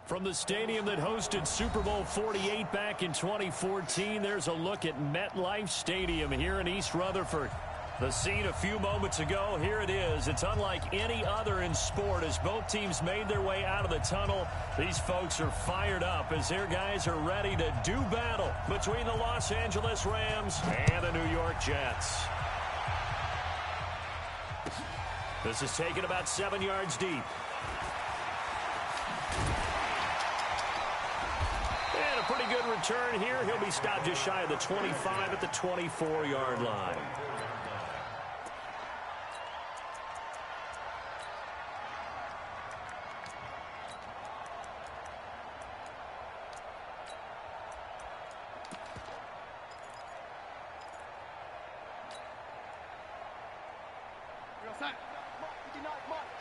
From the stadium that hosted Super Bowl 48 back in 2014, there's a look at MetLife Stadium here in East Rutherford. The scene a few moments ago, here it is. It's unlike any other in sport as both teams made their way out of the tunnel. These folks are fired up as their guys are ready to do battle between the Los Angeles Rams and the New York Jets. This is taken about 7 yards deep. And a pretty good return here. He'll be stopped just shy of the 25 at the 24-yard line.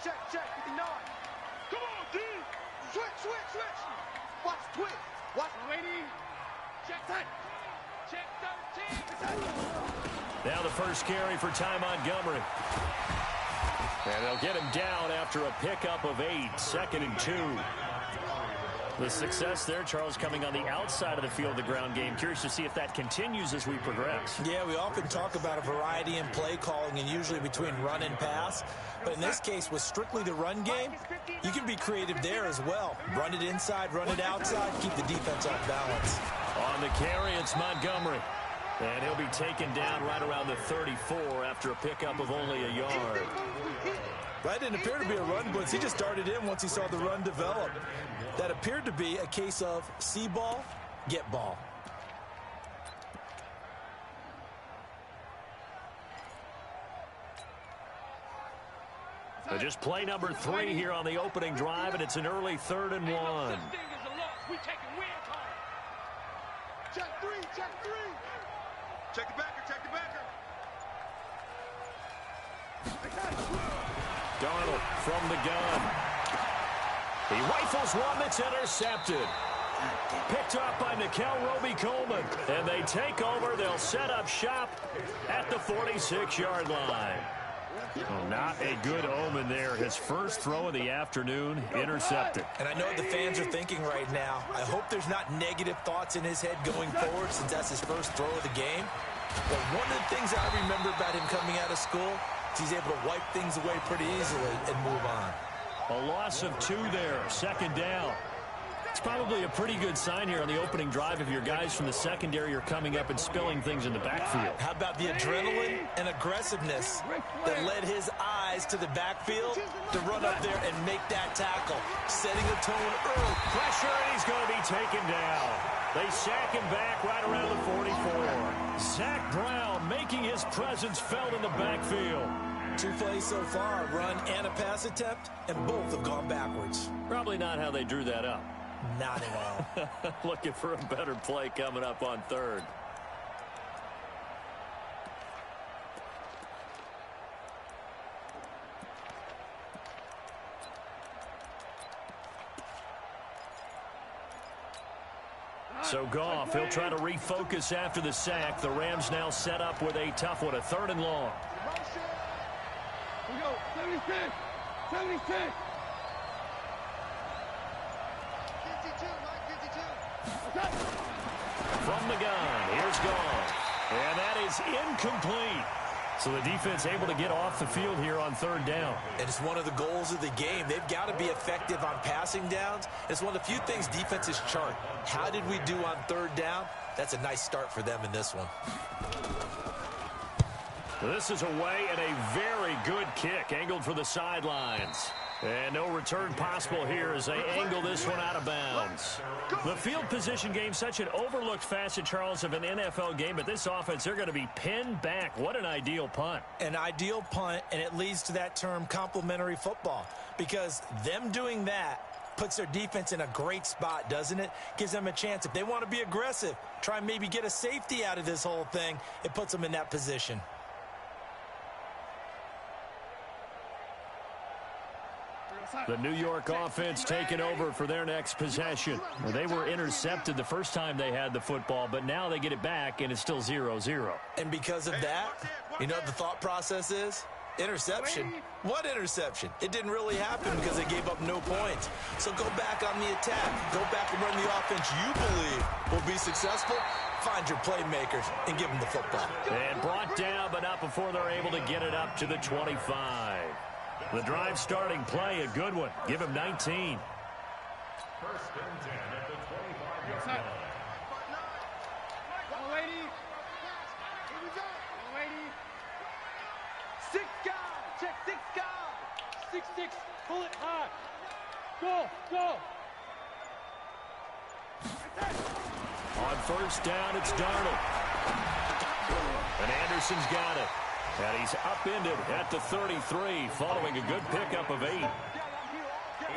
Check, 59. Come on, D. Switch. Watch, twitch. Watch, lady. Check 10. Check 13. Now the first carry for Ty Montgomery. And they'll get him down after a pickup of 8, 2nd and 2. The success there, Charles, coming on the outside of the field of the ground game. Curious to see if that continues as we progress. Yeah, we often talk about a variety in play calling and usually between run and pass. But in this case, with strictly the run game, you can be creative there as well. Run it inside, run it outside, keep the defense off balance. On the carry, it's Montgomery. And he'll be taken down right around the 34 after a pickup of only a yard. That didn't appear to be a run blitz. He just darted in once he saw the run develop. That appeared to be a case of see ball, get ball. So just play number 3 here on the opening drive, and it's an early 3rd and 1. Check 3. Check the backer. Darnold from the gun. He rifles one that's intercepted. Picked up by Nickel Roby-Coleman. And they take over. They'll set up shop at the 46-yard line. Oh, not a good omen there. His first throw of the afternoon, intercepted. And I know what the fans are thinking right now. I hope there's not negative thoughts in his head going forward since that's his first throw of the game. But one of the things I remember about him coming out of school is he's able to wipe things away pretty easily and move on. A loss of 2 there, 2nd down. It's probably a pretty good sign here on the opening drive if your guys from the secondary are coming up and spilling things in the backfield. How about the adrenaline and aggressiveness that led his eyes to the backfield to run up there and make that tackle, setting a tone early. Pressure, and he's going to be taken down. They sack him back right around the 44. Zach Brown making his presence felt in the backfield. 2 plays so far, a run and a pass attempt, and both have gone backwards. Probably not how they drew that up. Not at all. Looking for a better play coming up on 3rd. So Goff, he'll try to refocus after the sack. The Rams now set up with a tough one, a 3rd and long. Here we go, 76. From the gun, here's Goff. And that is incomplete. So the defense able to get off the field here on 3rd down. And it's one of the goals of the game. They've got to be effective on passing downs. It's one of the few things defenses chart. How did we do on 3rd down? That's a nice start for them in this one. This is away and a very good kick angled for the sidelines. And no return possible here as they angle this one out of bounds. The field position game, such an overlooked facet, Charles, of an NFL game. But this offense, they're going to be pinned back. What an ideal punt. An ideal punt, and it leads to that term complementary football. Because them doing that puts their defense in a great spot, doesn't it? Gives them a chance. If they want to be aggressive, try and maybe get a safety out of this whole thing, it puts them in that position. The New York offense taking over for their next possession. Well, they were intercepted the first time they had the football, but now they get it back, and it's still 0-0. And because of that, you know what the thought process is? Interception? What interception? It didn't really happen because they gave up no points. So go back on the attack. Go back and run the offense you believe will be successful. Find your playmakers and give them the football. And brought down, but not before they're able to get it up to the 25. The drive starting play, a good one. Give him 19. First and 10 at the 25-yard line. Go, lady. Here we go. Go, lady. 6 guys. Check 6 guys. 6-6. Pull it high. Go. On first down, it's Darnold. And Anderson's got it. And he's upended at the 33, following a good pickup of 8.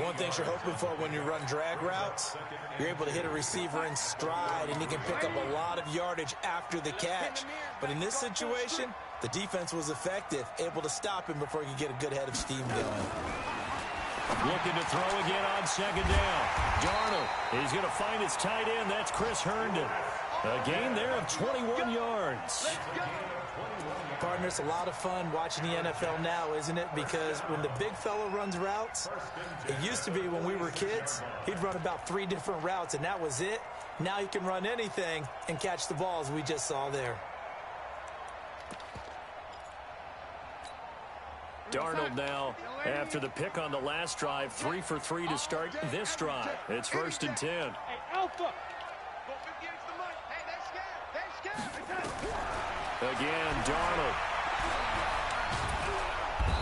One thing you're hoping for when you run drag routes, you're able to hit a receiver in stride, and he can pick up a lot of yardage after the catch. But in this situation, the defense was effective, able to stop him before he could get a good head of steam going. Looking to throw again on second down. Darnold, he's going to find his tight end. That's Chris Herndon. A gain there of 21 yards. Partner, it's a lot of fun watching the NFL now, isn't it? Because when the big fella runs routes, it used to be when we were kids, he'd run about 3 different routes, and that was it. Now he can run anything and catch the balls we just saw there. Darnold now, after the pick on the last drive, 3 for 3 to start this drive. It's first and 10. Hey, Alpha. Hey, they're scared. Again, Darnold.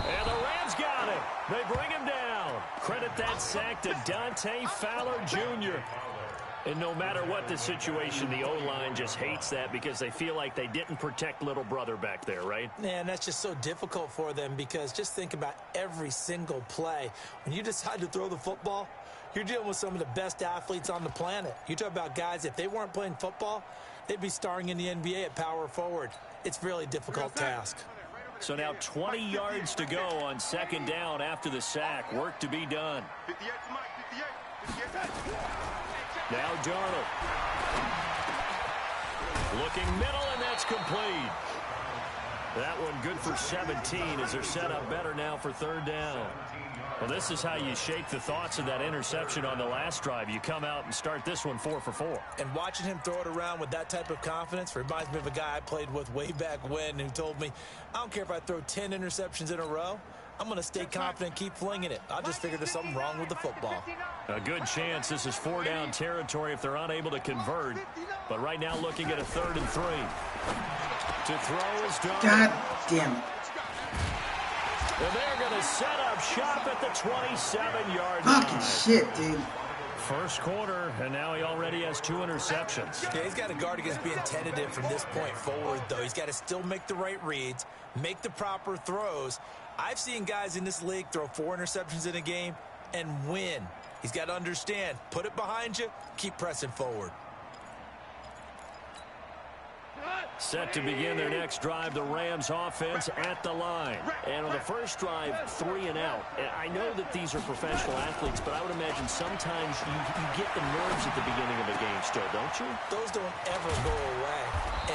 And the Rams got it. They bring him down. Credit that sack to Dante Fowler Jr. And no matter what the situation, the O-line just hates that because they feel like they didn't protect little brother back there, right? Man, that's just so difficult for them because just think about every single play. When you decide to throw the football, you're dealing with some of the best athletes on the planet. You talk about guys, if they weren't playing football, they'd be starring in the NBA at power forward. It's a really difficult task. So now 20 yards to go on second down after the sack. Work to be done. 58 to Mike, 58. Now Darnold. Looking middle, and that's complete. That one good for 17 as they're set up better now for third down. Well, this is how you shake the thoughts of that interception on the last drive. You come out and start this one 4 for 4. And watching him throw it around with that type of confidence reminds me of a guy I played with way back when who told me, I don't care if I throw 10 interceptions in a row, I'm going to stay confident, keep flinging it. I just figured there's something wrong with the football. A good chance this is 4-down territory if they're unable to convert. But right now looking at a 3rd and 3. To throw is Darnold. God damn it. And they're going to set up shop at the 27-yard Fucking line. shit, dude. First quarter, and now he already has 2 interceptions. Yeah, he's got to guard against being tentative from this point forward, though. He's got to still make the right reads, make the proper throws. I've seen guys in this league throw 4 interceptions in a game and win. He's got to understand, put it behind you, keep pressing forward. Set to begin their next drive, the Rams offense at the line. And on the first drive, 3 and out. And I know that these are professional athletes, but I would imagine sometimes you get the nerves at the beginning of a game still, don't you? Those don't ever go away.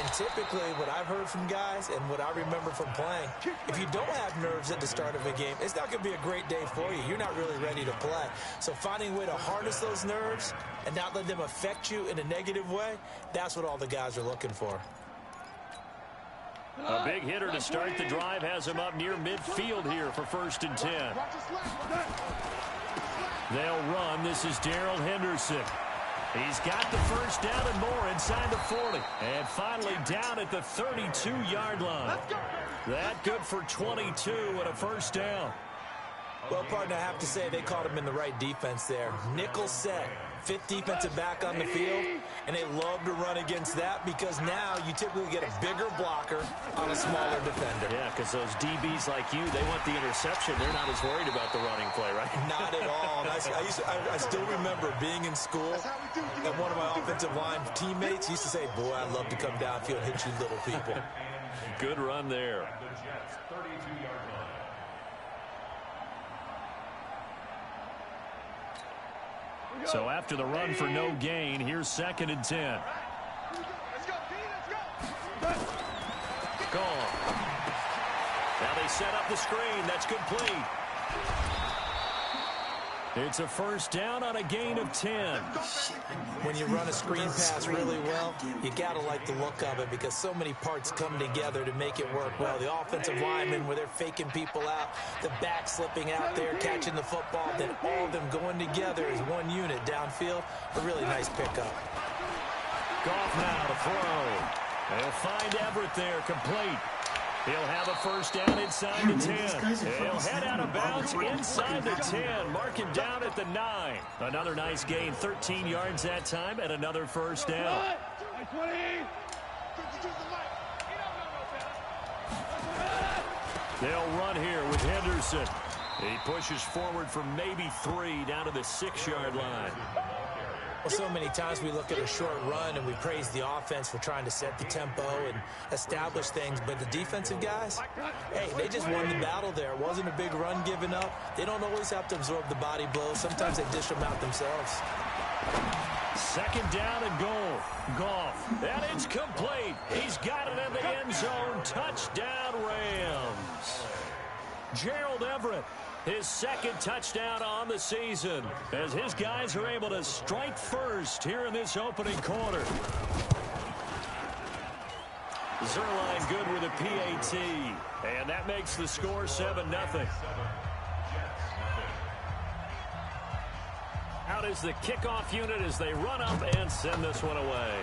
And typically what I've heard from guys and what I remember from playing, if you don't have nerves at the start of a game, it's not going to be a great day for you. You're not really ready to play. So finding a way to harness those nerves and not let them affect you in a negative way, that's what all the guys are looking for. A big hitter to start the drive has him up near midfield here for first and 10. They'll run. This is Darrell Henderson. He's got the first down and more inside the 40. And finally down at the 32-yard line. That good for 22 and a first down. Well, partner, I have to say they caught him in the right defense there. Nickel set, 5th defensive back on the field, and they love to run against that because now you typically get a bigger blocker on a smaller defender. Yeah, because those DBs like you, they want the interception. They're not as worried about the running play, right? Not at all. I still remember being in school, and one of my offensive line teammates used to say, boy, I'd love to come downfield and hit you little people. Good run there. So after the run for no gain, here's 2nd and 10. Let's go, D, let's go. Gone. Now they set up the screen. That's complete. It's a first down on a gain of 10. When you run a screen pass really well, you got to like the look of it because so many parts come together to make it work well. The offensive linemen, where they're faking people out, the back slipping out there, catching the football, then all of them going together as one unit downfield. A really nice pickup. Goff now to throw. They'll find Everett there, complete. He'll have a first down inside the 10. He'll head out of bounds inside the 10. Mark him down at the 9. Another nice gain, 13 yards that time, and another first down. They'll run here with Henderson. He pushes forward for maybe 3 down to the 6-yard line. Well, so many times we look at a short run and we praise the offense for trying to set the tempo and establish things, but the defensive guys, hey, they just won the battle there. It wasn't a big run given up. They don't always have to absorb the body blows. Sometimes they dish them out themselves. Second down and goal. Goff. And it's complete. He's got it in the end zone. Touchdown, Rams. Gerald Everett, his second touchdown on the season, as his guys are able to strike first here in this opening quarter. Zerline good with a PAT, and that makes the score 7-0. Out is the kickoff unit as they run up and send this one away.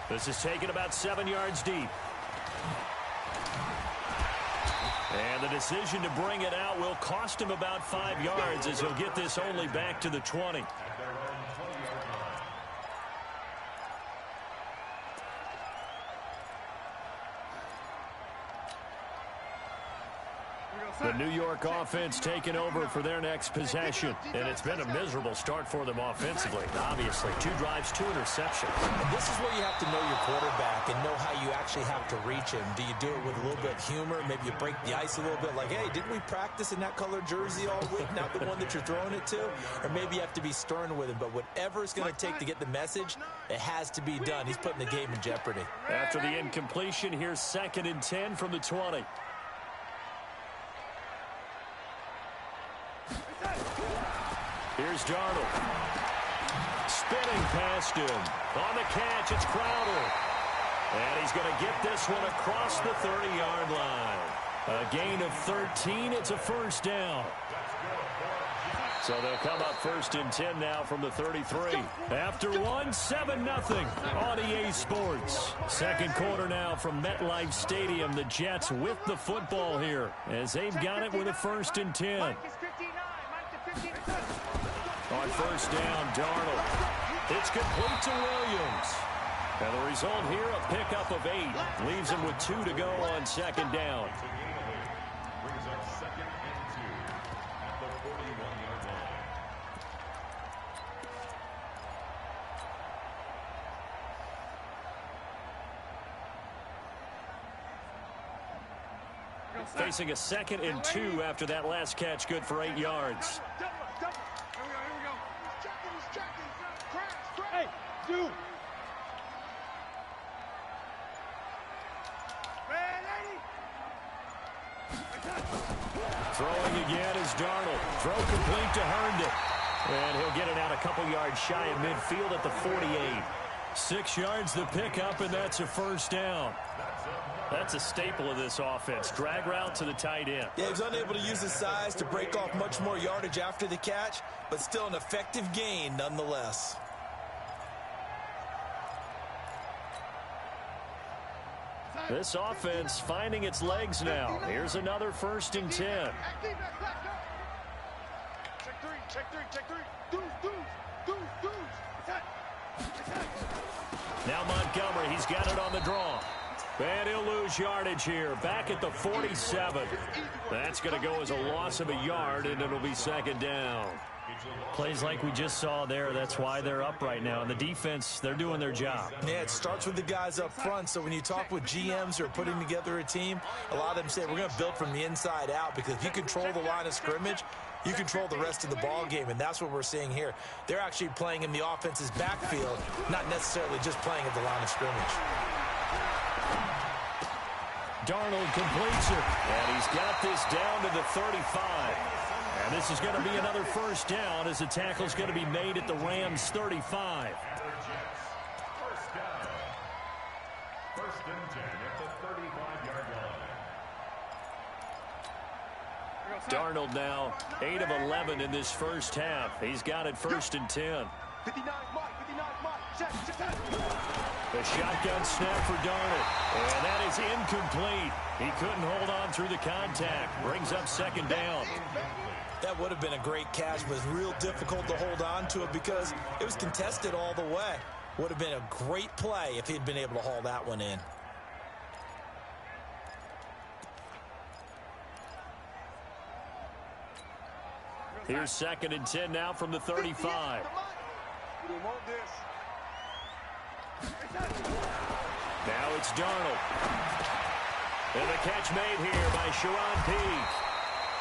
This is taken about 7 yards deep. And the decision to bring it out will cost him about 5 yards as he'll get this only back to the 20. The New York offense taking over for their next possession. And it's been a miserable start for them offensively. Obviously, 2 drives, 2 interceptions. And this is where you have to know your quarterback and know how you actually have to reach him. Do you do it with a little bit of humor? Maybe you break the ice a little bit like, hey, didn't we practice in that colored jersey all week? Not the one that you're throwing it to? Or maybe you have to be stern with him. But whatever it's going to take to get the message, it has to be done. He's putting the game in jeopardy. After the incompletion, here's 2nd and 10 from the 20. Here's Darnold. Spinning past him. On the catch, it's Crowder. And he's going to get this one across the 30-yard line. A gain of 13. It's a first down. So they'll come up 1st and 10 now from the 33. After one, 7-0 on EA Sports. Second quarter now from MetLife Stadium. The Jets with the football here as they've got it with a 1st and 10. On first down, Darnold. It's complete to Williams. And the result here, a pickup of 8. Leaves him with 2 to go on 2nd down. Brings up 2nd and 2 at the 41-yard line. Facing a 2nd and 2 after that last catch, good for 8 yards. Hey, dude. Throwing again is Darnold. Throw complete to Herndon. And he'll get it out a couple yards shy of midfield at the 48. 6 yards the pickup, and that's a first down. That's a staple of this offense. Drag route to the tight end. Yeah, he was unable to use his size to break off much more yardage after the catch, but still an effective gain nonetheless. This offense finding its legs now. Here's another 1st and 10. Check 3. Deuce. Now Montgomery, he's got it on the draw. And he'll lose yardage here. Back at the 47. That's going to go as a loss of a yard, and it'll be 2nd down. Plays like we just saw there. That's why they're up right now. And the defense, they're doing their job. Yeah, it starts with the guys up front. So when you talk with GMs who are putting together a team, a lot of them say we're going to build from the inside out, because if you control the line of scrimmage, you control the rest of the ball game, and that's what we're seeing here. They're actually playing in the offense's backfield, not necessarily just playing at the line of scrimmage. Darnold completes it. And he's got this down to the 35. And this is going to be another first down as the tackle's going to be made at the Rams' 35. First down. First and 10 at the 35-yard line. Darnold now 8 of 11 in this first half. He's got it first and 10. 59 Mike, 59 Mike. Check. The shotgun snap for Darnold. And that is incomplete. He couldn't hold on through the contact. Brings up second down. That would have been a great catch, but it's real difficult to hold on to it because it was contested all the way. Would have been a great play if he'd been able to haul that one in. Here's second and 10 now from the 35. We want this. Now it's Darnold. And the catch made here by Sharon Peake.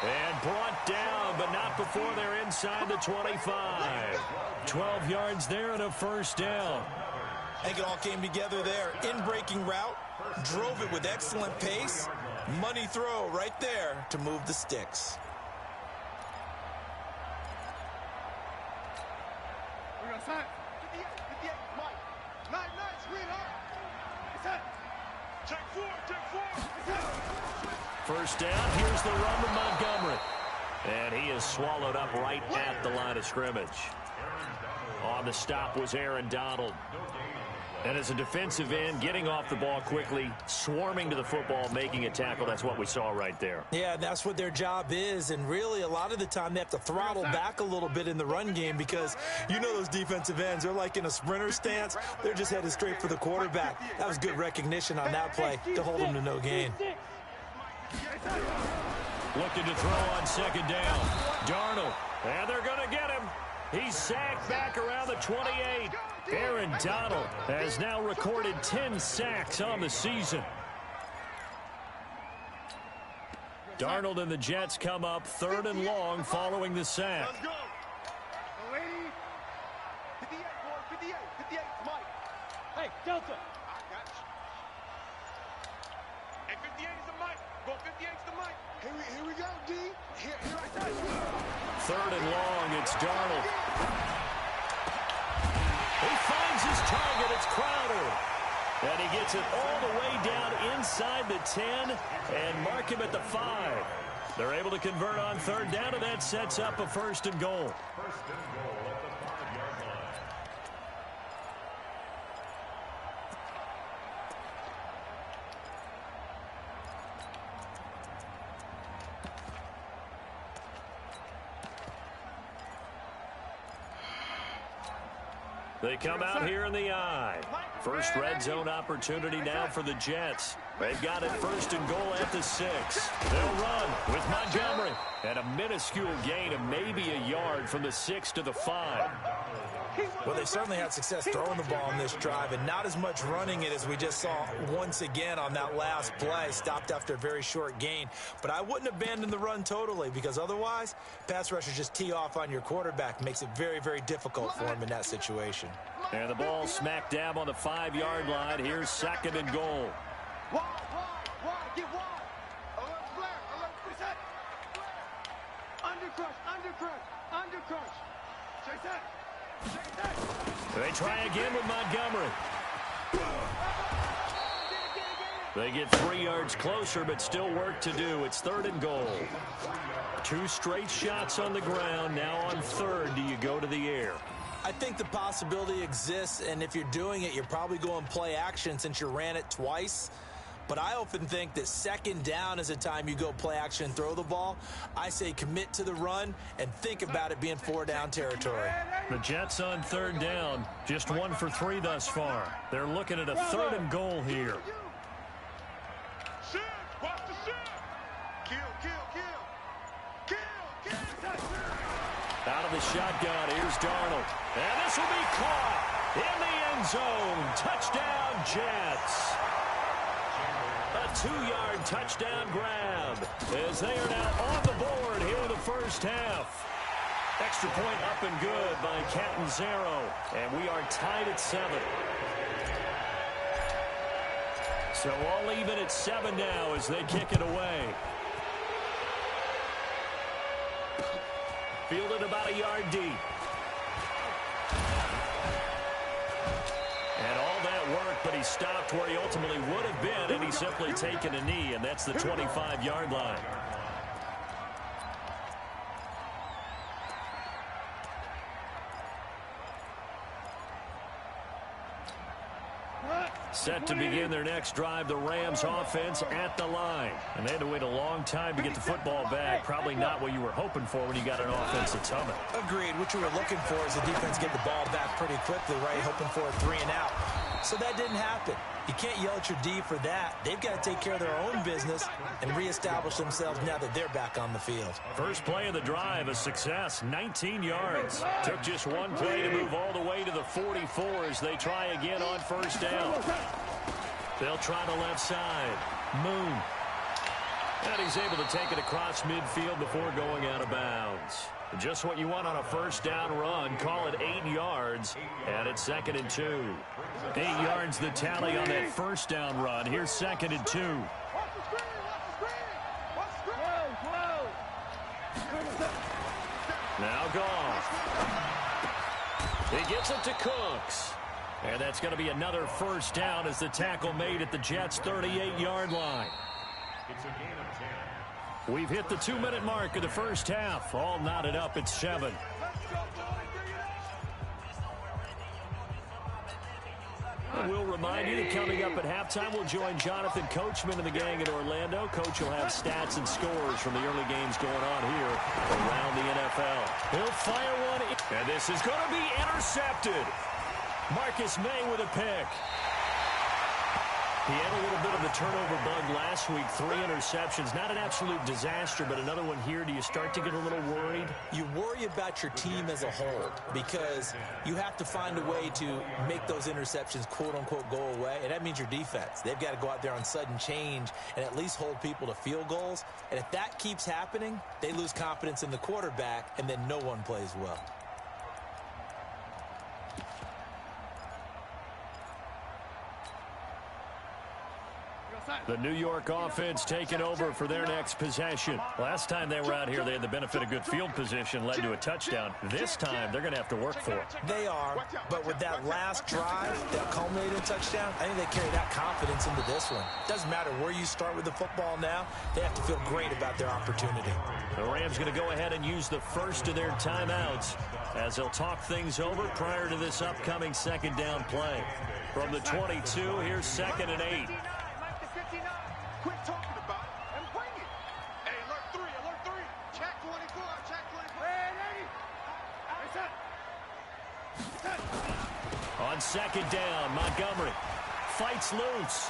And brought down, but not before they're inside the 25. 12 yards there and a first down. I think it all came together there. In-breaking route, drove it with excellent pace. Money throw right there to move the sticks. We're going to sign. 58 Mike. Nice, sweetheart. Check four. First down, here's the run to Montgomery. And he is swallowed up right at the line of scrimmage. On the stop was Aaron Donald. And as a defensive end, getting off the ball quickly, swarming to the football, making a tackle, that's what we saw right there. Yeah, that's what their job is, and really a lot of the time they have to throttle back a little bit in the run game because you know those defensive ends, they're like in a sprinter stance. They're just headed straight for the quarterback. That was good recognition on that play to hold them to no gain. Looking to throw on second down. Darnold, and they're going to get him. He's sacked back around the 28. Aaron Donald has now recorded 10 sacks on the season. Darnold and the Jets come up third and long following the sack. Let's go. Lady. 58, boy. 58, Mike. Hey, Delta. I got you. Hey, 58 is the Mike. Go 58 is the Mike. Here we go, D. Here I go. Third and long, it's Darnold. He finds his target, it's Crowder. And he gets it all the way down inside the 10 and mark him at the 5. They're able to convert on third down, and that sets up a first and goal. First and goal at the 5-yard line. They come out here in the eye. First red zone opportunity now for the Jets. They've got it first and goal at the 6. They'll run with Montgomery. And a minuscule gain of maybe a yard from the 6 to the 5. Well, they certainly had success throwing the ball in this drive and not as much running it as we just saw once again on that last play. Stopped after a very short gain. But I wouldn't abandon the run totally because otherwise, pass rushers just tee off on your quarterback. Makes it very, very difficult for him in that situation. And the ball smack dab on the 5-yard line. Here's second and goal. Wide, get wide. Alert flare, reset. Undercrush. Chase that. They try again with Montgomery. They get 3 yards closer, but still work to do. It's third and goal. 2 straight shots on the ground. Now on third, do you go to the air? I think the possibility exists, and if you're doing it, you're probably going play action since you ran it twice. But I often think that second down is a time you go play action and throw the ball. I say commit to the run and think about it being 4-down territory. The Jets on third down, just 1 for 3 thus far. They're looking at a third and goal here. Shoot! Watch the shoot! Kill! Out of the shotgun, here's Darnold. And this will be caught in the end zone. Touchdown, Jets. A 2-yard touchdown grab as they are now on the board here in the first half. Extra point up and good by Catanzaro. And we are tied at 7. So all even at 7 now as they kick it away. Fielded about a yard deep. And all that work, but he stopped where he ultimately would have been, and he's simply taken a knee, and that's the 25-yard line. Set to begin their next drive, the Rams offense at the line. And they had to wait a long time to get the football back. Probably not what you were hoping for when you got an offense that's humming. Agreed. What you were looking for is the defense get the ball back pretty quickly, right? Hoping for a 3 and out. So that didn't happen. You can't yell at your D for that. They've got to take care of their own business and reestablish themselves now that they're back on the field. First play of the drive, a success, 19 yards. Took just one play to move all the way to the 44 as they try again on first down. They'll try the left side. Moon. And he's able to take it across midfield before going out of bounds. Just what you want on a first down run. Call it 8 yards, and it's 2nd and 2. 8 yards the tally on that first down run. Here's 2nd and 2. Now Goff. He gets it to Cooks. And that's going to be another first down as the tackle made at the Jets' 38-yard line. It's a gain of 10. We've hit the 2-minute mark of the first half. All knotted up at 7. And we'll remind you that coming up at halftime, we'll join Jonathan Coachman and the gang in Orlando. Coach will have stats and scores from the early games going on here around the NFL. He'll fire one, and this is going to be intercepted. Marcus May with a pick. He had a little bit of the turnover bug last week, 3 interceptions. Not an absolute disaster, but another one here. Do you start to get a little worried? You worry about your team as a whole because you have to find a way to make those interceptions, quote-unquote, go away, and that means your defense. They've got to go out there on sudden change and at least hold people to field goals. And if that keeps happening, they lose confidence in the quarterback, and then no one plays well. The New York offense taking over for their next possession. Last time they were out here, they had the benefit of good field position, led to a touchdown. This time, they're going to have to work for it. They are, but with that last drive that culminated in touchdown, I think they carry that confidence into this one. Doesn't matter where you start with the football now, they have to feel great about their opportunity. The Rams going to go ahead and use the first of their timeouts as they'll talk things over prior to this upcoming second down play. From the 22, here's 2nd and 8. Quit talking about it and bring it. Hey, alert 3. Check 24, check 24. On second down, Montgomery fights loose.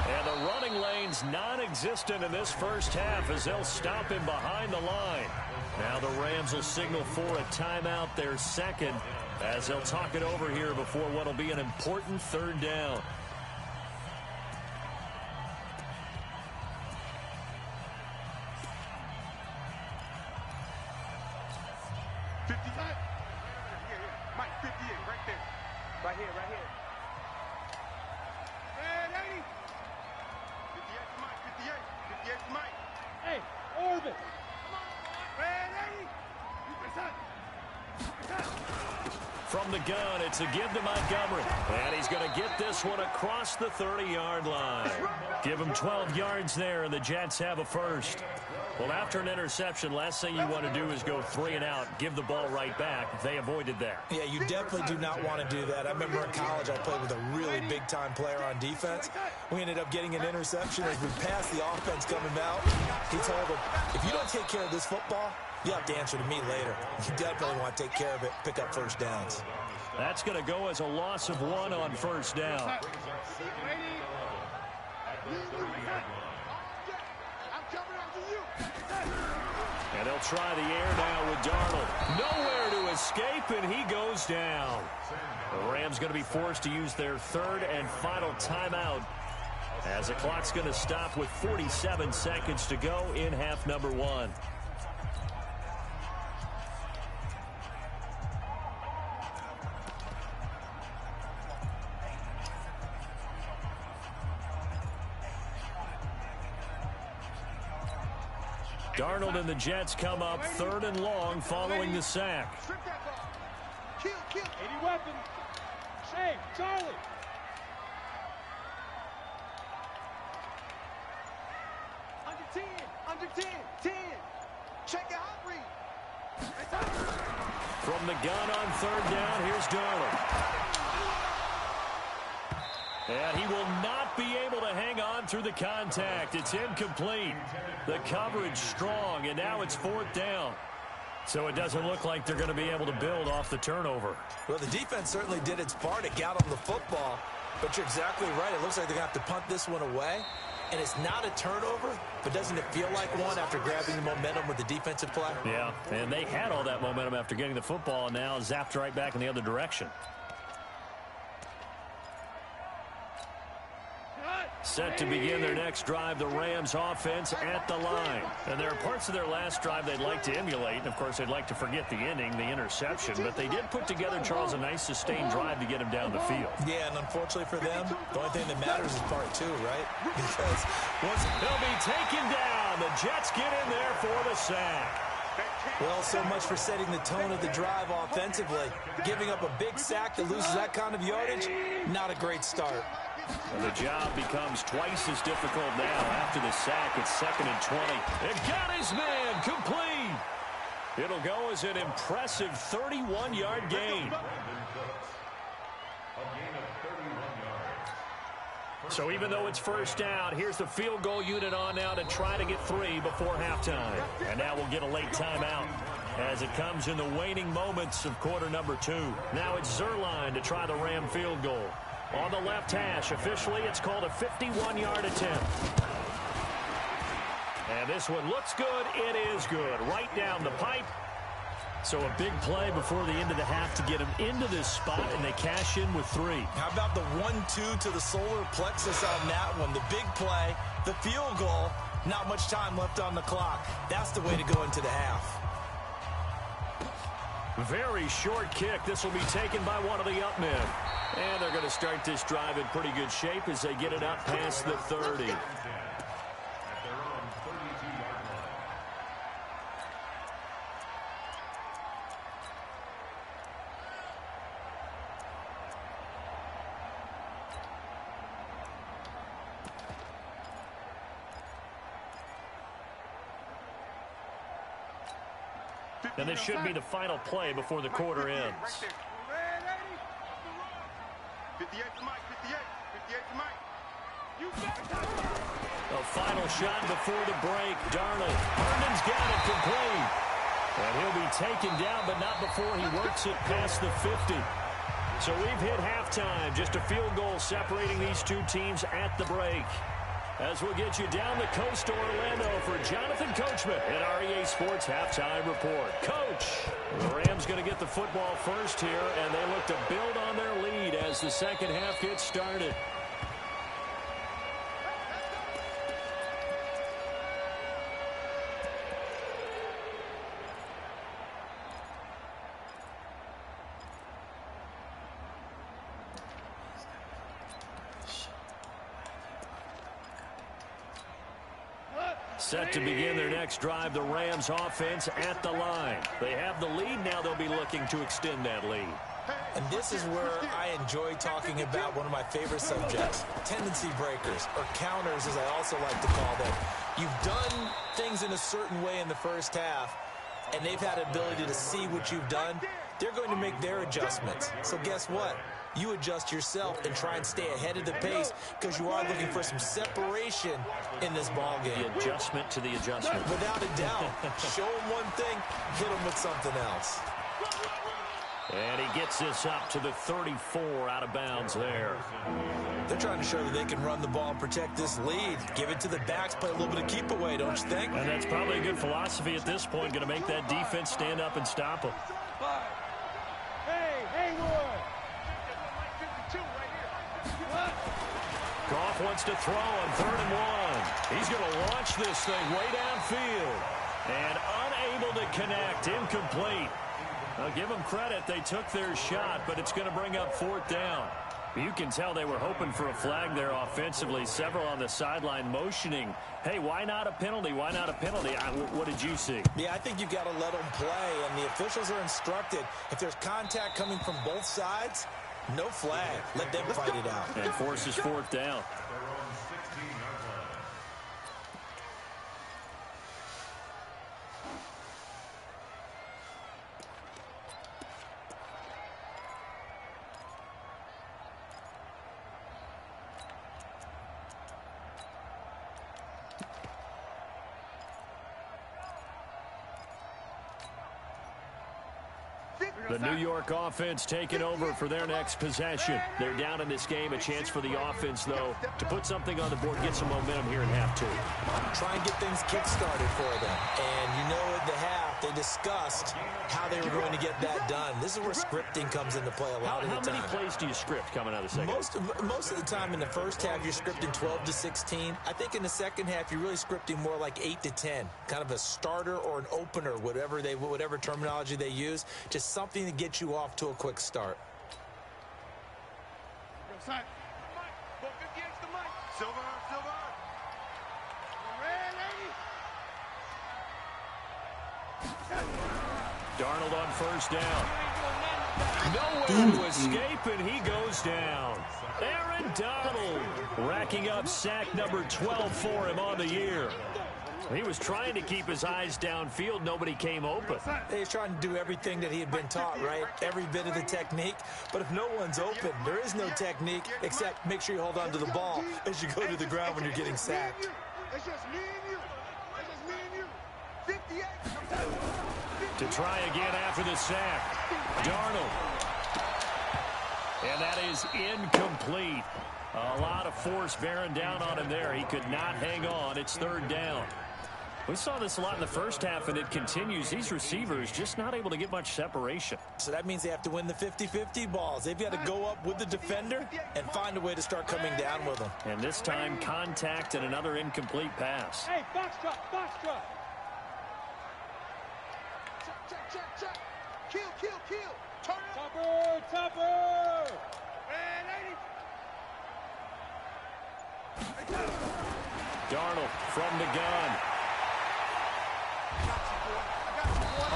And the running lane's non-existent in this first half as they'll stop him behind the line. Now the Rams will signal for a timeout, their second, as they'll talk it over here before what'll be an important third down. Mike, 58, right there. Right here. Man, 80. 58 for Mike, 58 for Mike. Hey, Orbit. Come on, man, 80. From the gun, it's a give to Montgomery. And he's going to get this one across the 30-yard line. Give him 12 yards there, and the Jets have a first. Well, after an interception, last thing you want to do is go 3 and out, give the ball right back. They avoided that. Yeah, you definitely do not want to do that. I remember in college I played with a really big-time player on defense. We ended up getting an interception as we passed the offense coming out. He told him, if you don't take care of this football, you have to answer to me later. You definitely want to take care of it, pick up first downs. That's going to go as a loss of 1 on first down. And they'll try the air now with Darnold. Nowhere to escape, and he goes down. The Rams going to be forced to use their third and final timeout as the clock's going to stop with 47 seconds to go in half number 1. Darnold and the Jets come up 3rd and long following the sack. Strip that ball. Kill. 80 weapons. Hey, Charlie. Under 10. 10. Check your hot read. From the gun on 3rd down, here's Darnold. And he will not be able to hang on through the contact. It's incomplete. The coverage strong, and now it's 4th down. So it doesn't look like they're going to be able to build off the turnover. Well, the defense certainly did its part to get on the football, but you're exactly right. It looks like they're going to have to punt this one away, and it's not a turnover, but doesn't it feel like one after grabbing the momentum with the defensive play? Yeah, and they had all that momentum after getting the football, and now zapped right back in the other direction. Set to begin their next drive, the Rams offense at the line. And there are parts of their last drive they'd like to emulate. And, of course, they'd like to forget the ending, the interception. But they did put together, Charles, a nice sustained drive to get him down the field. Yeah, and unfortunately for them, the only thing that matters is part 2, right? Because once they'll be taken down. The Jets get in there for the sack. Well, so much for setting the tone of the drive offensively. Giving up a big sack that loses that kind of yardage, not a great start. And the job becomes twice as difficult now after the sack. It's 2nd and 20. It got his man complete. It'll go as an impressive 31-yard gain. So even though it's 1st down, here's the field goal unit on now to try to get 3 before halftime. And now we'll get a late timeout as it comes in the waning moments of quarter number 2. Now it's Zerline to try the Ram field goal. On the left hash, officially, it's called a 51-yard attempt. And this one looks good. It is good. Right down the pipe. So a big play before the end of the half to get him into this spot, and they cash in with 3. How about the 1-2 to the solar plexus on that one? The big play, the field goal, not much time left on the clock. That's the way to go into the half. Very short kick. This will be taken by one of the up men. And they're going to start this drive in pretty good shape as they get it up past the 30. And this should be the final play before the quarter ends. 58 to Mike, 58 to Mike. A final shot before the break. Darnold. Herndon's got it complete. And he'll be taken down, but not before he works it past the 50. So we've hit halftime. Just a field goal separating these two teams at the break. As we'll get you down the coast to Orlando for Jonathan Coachman at REA Sports Halftime Report. Coach, the Rams going to get the football first here, and they look to build on their lead as the second half gets started. Set to begin their next drive, the Rams offense at the line. They have the lead. Now they'll be looking to extend that lead. And this is where I enjoy talking about one of my favorite subjects, tendency breakers, or counters as I also like to call them. You've done things in a certain way in the first half, and they've had an ability to see what you've done. They're going to make their adjustments. So guess what? You adjust yourself and try and stay ahead of the pace because you are looking for some separation in this ball game. The adjustment to the adjustment. Without a doubt. Show them one thing, hit them with something else. And he gets this up to the 34 out of bounds there. They're trying to show that they can run the ball and protect this lead. Give it to the backs, play a little bit of keep away, don't you think? And that's probably a good philosophy at this point, going to make that defense stand up and stop them. Hey, Haywood! Goff wants to throw on 3rd and 1. He's going to launch this thing way downfield. And unable to connect. Incomplete. Now, give them credit. They took their shot, but it's going to bring up 4th down. You can tell they were hoping for a flag there offensively. Several on the sideline motioning, hey, why not a penalty? Why not a penalty? What did you see? Yeah, I think you've got to let them play, and the officials are instructed. If there's contact coming from both sides, no flag. Let them fight it out. And forces fourth down. The New York offense taking over for their next possession. They're down in this game. A chance for the offense, though, to put something on the board, get some momentum here in half two. Try and get things kick-started for them. And you know at the half, they discussed how they were going to get that done. This is where scripting comes into play a lot of the time. How many plays do you script coming out of the second? Most of the time in the first half, you're scripting 12 to 16. I think in the second half, you're really scripting more like 8 to 10. Kind of a starter or an opener, whatever terminology they use. Just something to get you off to a quick start. Darnold on first down. Nowhere to escape, and he goes down. Aaron Donald racking up sack number 12 for him on the year. He was trying to keep his eyes downfield. Nobody came open. He's trying to do everything that he had been taught, right? Every bit of the technique. But if no one's open, there is no technique except make sure you hold on to the ball as you go to the ground when you're getting sacked. It's just me and you. It's just me and you. 58. To try again after the sack. Darnold. And that is incomplete. A lot of force bearing down on him there. He could not hang on. It's third down. We saw this a lot in the first half, and it continues. These receivers just not able to get much separation. So that means they have to win the 50-50 balls. They've got to go up with the defender and find a way to start coming down with them. And this time, contact and another incomplete pass. Hey, box drop, box drop. Check. Kill. Turn it. Topper. Darnold from the gun.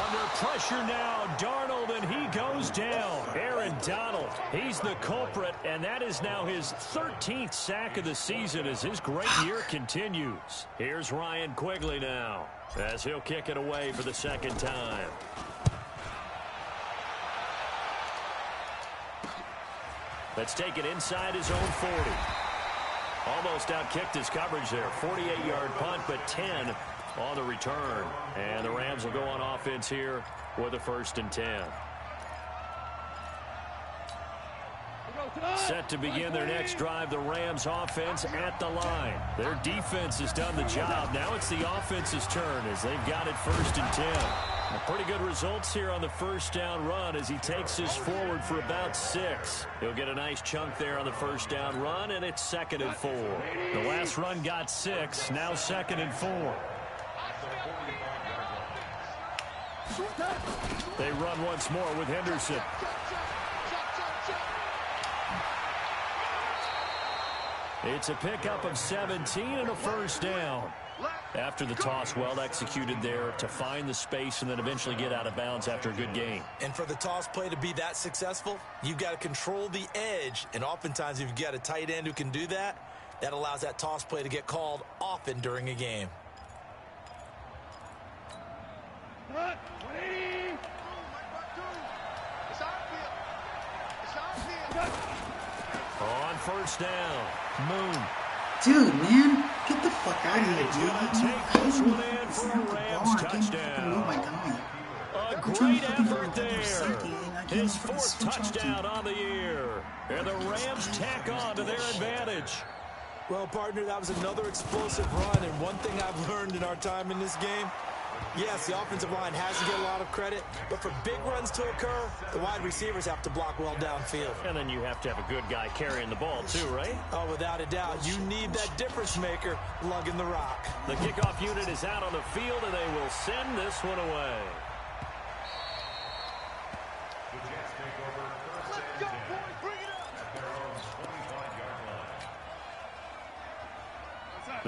Under pressure now, Darnold, and he goes down. Aaron Donald, he's the culprit, and that is now his 13th sack of the season as his great year continues. Here's Ryan Quigley now, as he'll kick it away for the second time. Let's take it inside his own 40. Almost outkicked his coverage there. 48-yard punt, but 10 on the return. And the Rams will go on offense here with a 1st and 10. Set to begin their next drive, the Rams offense at the line. Their defense has done the job. Now it's the offense's turn as they've got it 1st and 10. Pretty good results here on the first down run as he takes this forward for about 6. He'll get a nice chunk there on the first down run, and it's 2nd and 4. The last run got 6, now 2nd and 4. They run once more with Henderson. It's a pickup of 17 and a 1st down. After the toss, well executed there to find the space and then eventually get out of bounds after a good game. And for the toss play to be that successful, you've got to control the edge. And oftentimes, if you've got a tight end who can do that, that allows that toss play to get called often during a game. On first down, Moon. Dude, man, get the fuck out of here, dude. Take this one in for a Rams touchdown. A great effort there. His 4th touchdown on the year. And the Rams tack on to their advantage. Well, partner, that was another explosive run. And one thing I've learned in our time in this game, yes, the offensive line has to get a lot of credit, but for big runs to occur, the wide receivers have to block well downfield. And then you have to have a good guy carrying the ball too, right? Oh, without a doubt. You need that difference maker lugging the rock. The kickoff unit is out on the field, and they will send this one away.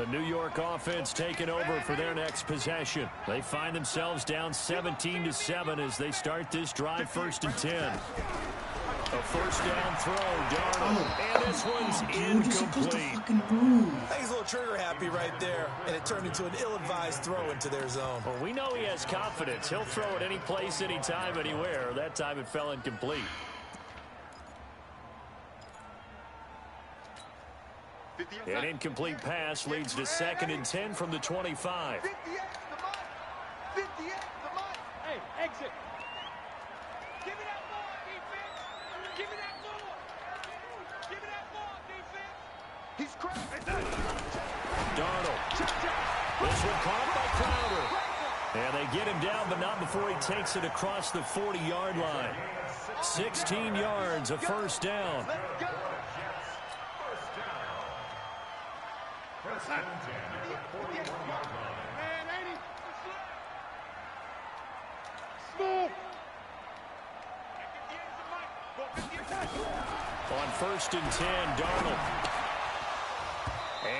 The New York offense taking over for their next possession. They find themselves down 17-7 as they start this drive, 1st and 10. A first down throw, Darnold, and this one's incomplete. I think he's a little trigger happy right there, and it turned into an ill-advised throw into their zone. Well, we know he has confidence. He'll throw it any place, anytime, anywhere. That time it fell incomplete. An incomplete pass leads to 2nd and 10 from the 25. 58 the month. Hey, exit. Give me that ball, defense. Give me that ball. Give me that ball, defense. He's crazy. Darnold. This one caught by Crowder. And they get him down, but not before he takes it across the 40-yard line. 16 yards, a first down. On 1st and 10, Darnold.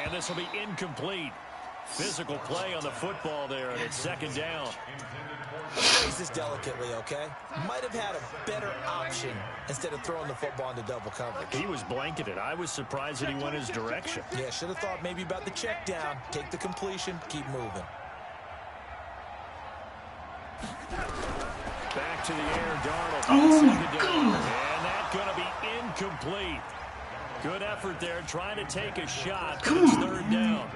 And this will be incomplete. Physical play on the football there, and it's 2nd down. Let's phrase this delicately, okay? Might have had a better option instead of throwing the football into double coverage. He was blanketed. I was surprised that he went his direction. Yeah, should have thought maybe about the check down, take the completion, keep moving. Back to the air, Darnold. Oh, my God. And that's going to be incomplete. Good effort there, trying to take a shot, but it's 3rd down.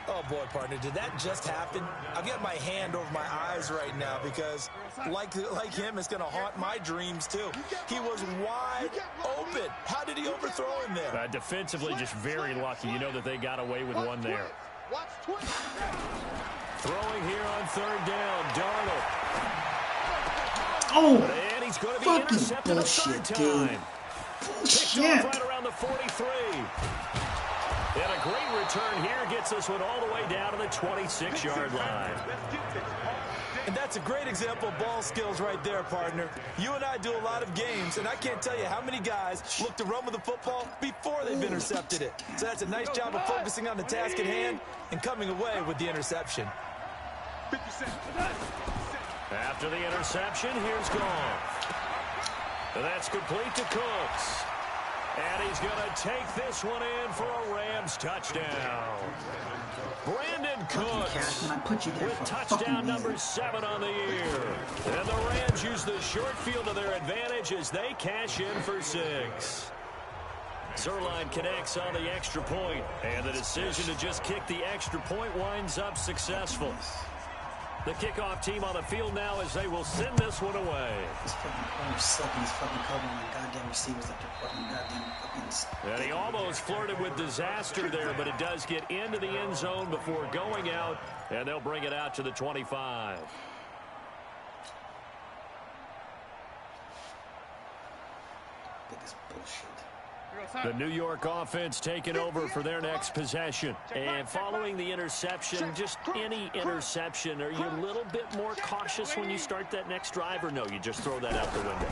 Oh, boy, partner, did that just happen? I've got my hand over my eyes right now because, like him, it's going to haunt my dreams, too. He was wide open. How did he overthrow him there? Defensively, just very lucky. You know that they got away with one there. Throwing here on 3rd down, Darnold. Oh, and he's going to be fucking intercepted bullshit, a 3rd time. dude. Picked off right around the 43. And a great return here gets this one all the way down to the 26-yard line. And that's a great example of ball skills right there, partner. You and I do a lot of games, and I can't tell you how many guys look to run with the football before they've intercepted it. So that's a nice job of focusing on the task at hand and coming away with the interception. After the interception, here's Goff. That's complete to Cooks. And he's going to take this one in for a Rams touchdown. Brandon Cooks with touchdown number 7 on the year. And the Rams use the short field to their advantage as they cash in for 6. Zerline connects on the extra point, and the decision to just kick the extra point winds up successful. The kickoff team on the field now as they will send this one away. This fucking corner's sucking. He's fucking covering my goddamn receivers like they're fucking goddamn fucking... And he almost flirted with disaster there, but it does get into the end zone before going out, and they'll bring it out to the 25. Biggest bullshit. The New York offense taking over for their next possession. And following the interception, just any interception, are you a little bit more cautious when you start that next drive, or no, you just throw that out the window?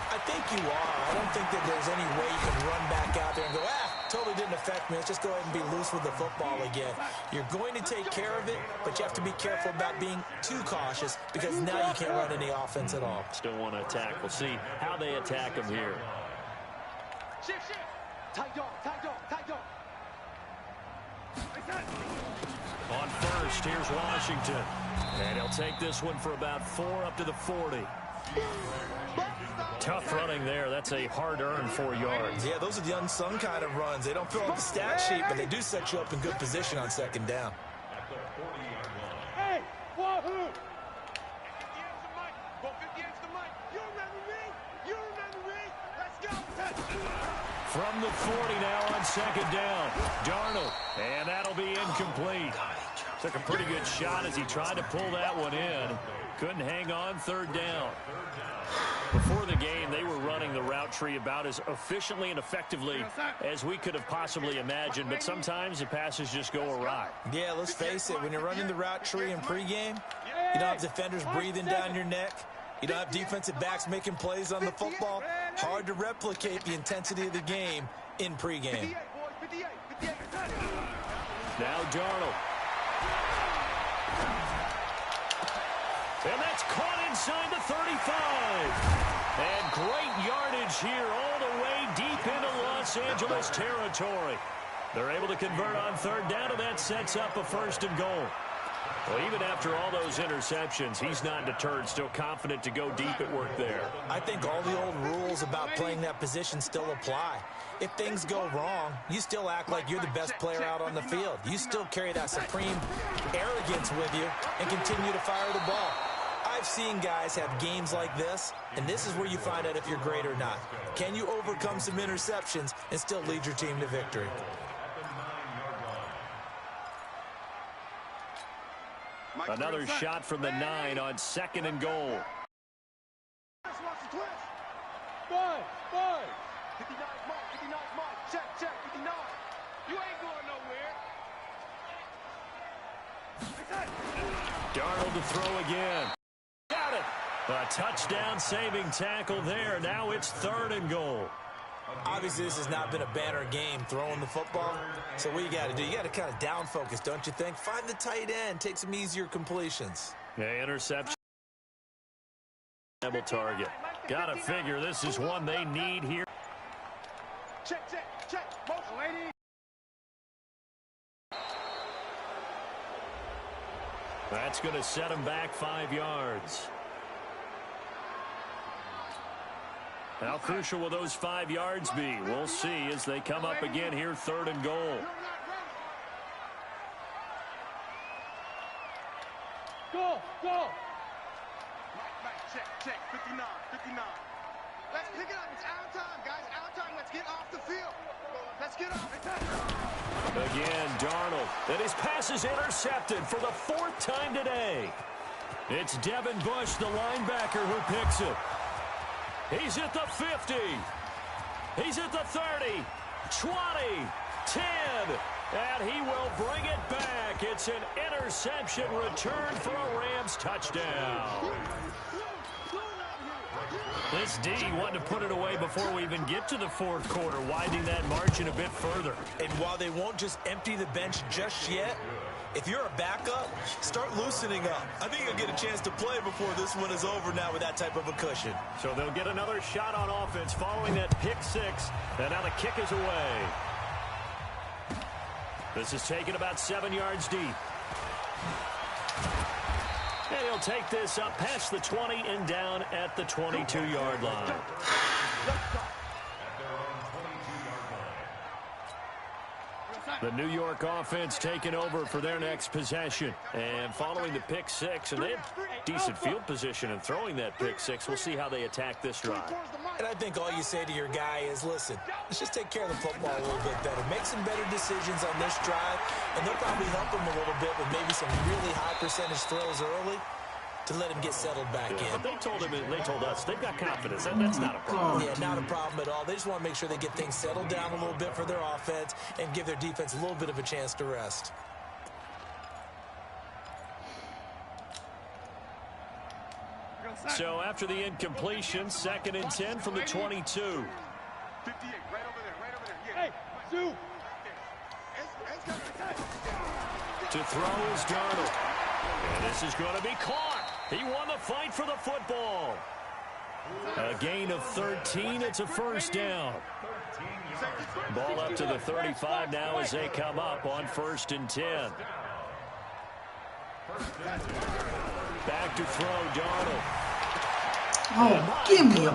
I think you are. I don't think that there's any way you can run back out there and go, totally didn't affect me. Let's just go ahead and be loose with the football again. You're going to take care of it, but you have to be careful about being too cautious because now you can't run any offense at all. Still want to attack. We'll see how they attack them here. Shift. Tight dog. On first, here's Washington. And he'll take this one for about 4 up to the 40. Tough running there. That's a hard-earned 4 yards. Yeah, those are the unsung kind of runs. They don't fill up the stat sheet, but they do set you up in good position on 2nd down. Hey, wahoo! From the 40 now on 2nd down. Darnold, and that'll be incomplete. Took a pretty good shot as he tried to pull that one in. Couldn't hang on, 3rd down. Before the game, they were running the route tree about as efficiently and effectively as we could have possibly imagined, but sometimes the passes just go awry. Yeah, let's face it, when you're running the route tree in pregame, you don't have defenders breathing down your neck. You don't have defensive backs making plays on the football. Hard to replicate the intensity of the game in pregame. Now Darnold. And that's caught inside the 35. And great yardage here all the way deep into Los Angeles territory. They're able to convert on third down, and that sets up a 1st and goal. Well, even after all those interceptions, he's not deterred, still confident to go deep at work there. I think all the old rules about playing that position still apply. If things go wrong, you still act like you're the best player out on the field. You still carry that supreme arrogance with you and continue to fire the ball. I've seen guys have games like this, and this is where you find out if you're great or not. Can you overcome some interceptions and still lead your team to victory? Another shot from the 9 on 2nd and goal. 5. 59 mark, 59 mark. Check, 59. You ain't going nowhere. Darnold to throw again. Got it. A touchdown saving tackle there. Now it's 3rd and goal. Obviously, this has not been a banner game throwing the football. So what you got to do, you got to kind of down focus, don't you think? Find the tight end, take some easier completions. Yeah, interception. Double target. Got to figure this is one they need here. Check. Motion, lady. That's going to set him back 5 yards. How crucial will those 5 yards be? We'll see as they come up again here, 3rd and goal. Go. Right, check. 59. Let's pick it up. It's our time, guys. Our time. Let's get off the field. Let's get off. Again, Darnold. And his pass is intercepted for the 4th time today. It's Devin Bush, the linebacker, who picks it. He's at the 50. He's at the 30, 20, 10, and he will bring it back. It's an interception return for a Rams touchdown. This D wanted to put it away before we even get to the 4th quarter, widening that margin a bit further. And while they won't just empty the bench just yet, if you're a backup, start loosening up. I think you'll get a chance to play before this one is over now with that type of a cushion. So they'll get another shot on offense following that pick 6, and now the kick is away. This is taken about 7 yards deep. And he'll take this up past the 20 and down at the 22-yard line. The New York offense taking over for their next possession. And following the pick 6, and they have decent field position in throwing that pick 6. We'll see how they attack this drive. And I think all you say to your guy is, listen, let's just take care of the football a little bit better. Make some better decisions on this drive, and they'll probably help him a little bit with maybe some really high percentage throws early to let him get settled back in. But they told us, they've got confidence. That's not a problem. Yeah, not a problem at all. They just want to make sure they get things settled down a little bit for their offense and give their defense a little bit of a chance to rest. So after the incompletion, 2nd and 10 from the 22. 58, right over there. Yeah. Hey, Zoo. To throw is Darnold. And this is going to be caught. He won the fight for the football. A gain of 13. It's a 1st down. Ball up to the 35 now as they come up on 1st and 10. Back to throw, Darnold. Oh, give me a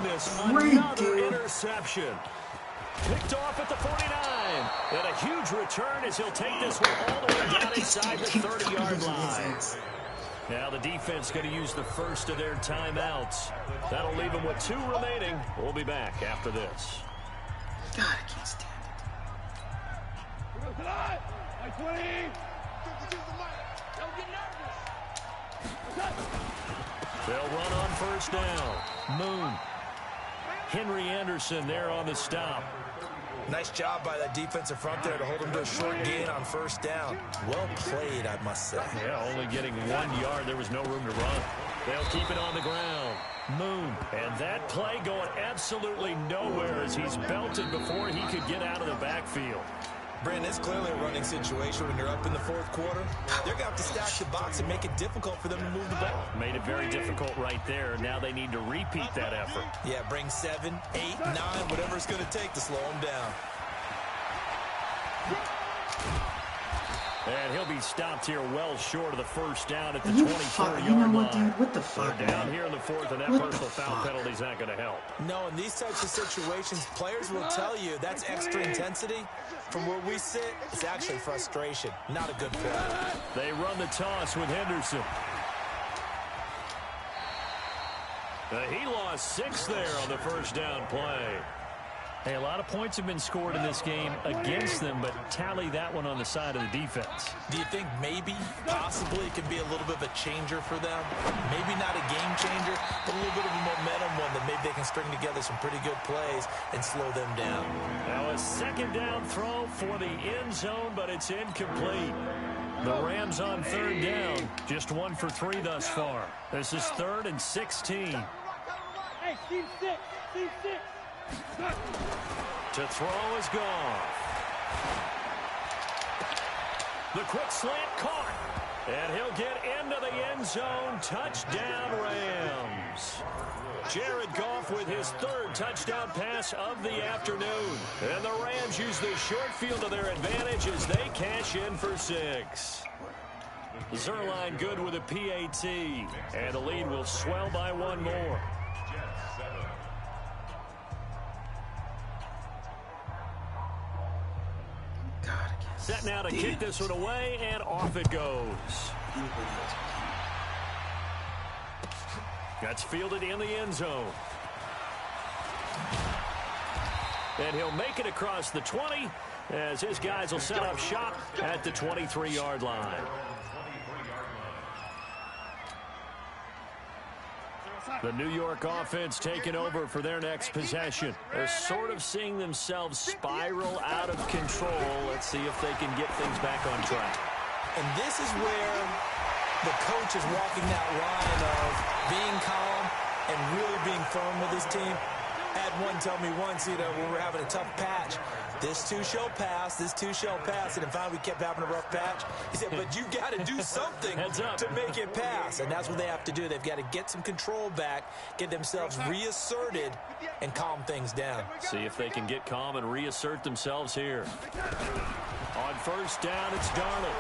break, Another dude. interception. Picked off at the 49. And a huge return as he'll take this one all the way down inside the 30-yard line. Now the defense going to use the first of their timeouts. That'll leave them with 2 remaining. We'll be back after this. God, I can't stand it. They'll run on 1st down. Moon. Henry Anderson there on the stop. Nice job by that defensive front there to hold him to a short gain on 1st down. Well played, I must say. Yeah, only getting 1 yard. There was no room to run. They'll keep it on the ground. Moon. And that play going absolutely nowhere as he's belted before he could get out of the backfield. Brandon, it's clearly a running situation when you're up in the fourth quarter. They're going to have to stack the box and make it difficult for them to move the ball. Made it very difficult right there. Now they need to repeat that effort. Yeah, bring 7, 8, 9, whatever it's going to take to slow them down. And he'll be stopped here well short of the first down at the 24-yard You know line. what, dude? What the fuck, They're down here in the fourth, and that personal foul penalty is not going to help. No, in these types of situations, players will tell you that's extra intensity. From where we sit, it's actually frustration. Not a good play. They run the toss with Henderson. He lost 6 there on the first down play. Hey, a lot of points have been scored in this game against them, but tally that one on the side of the defense. Do you think maybe, possibly, it could be a little bit of a changer for them? Maybe not a game changer, but a little bit of a momentum one that maybe they can string together some pretty good plays and slow them down. Now a second down throw for the end zone, but it's incomplete. The Rams on third down, just 1 for 3 thus far. This is 3rd and 16. Hey, Steve 6, Steve 6. To throw is gone. The quick slant caught. And he'll get into the end zone. Touchdown, Rams. Jared Goff with his 3rd touchdown pass of the afternoon. And the Rams use the short field to their advantage as they cash in for 6. Zerline good with a PAT. And the lead will swell by 1 more. Set now to kick this one away, and off it goes. That's fielded in the end zone. And he'll make it across the 20 as his guys will set up shop at the 23-yard line. The New York offense taking over for their next possession. They're sort of seeing themselves spiral out of control. Let's see if they can get things back on track. And this is where the coach is walking that line of being calm and really being firm with his team. I had one tell me once, when we were having a tough patch, this too shall pass, this too shall pass. And finally we kept having a rough patch. He said, but you got to do something to make it pass. And that's what they have to do. They've got to get some control back, get themselves reasserted, and calm things down. See if they can get calm and reassert themselves here. On first down, it's Darnold.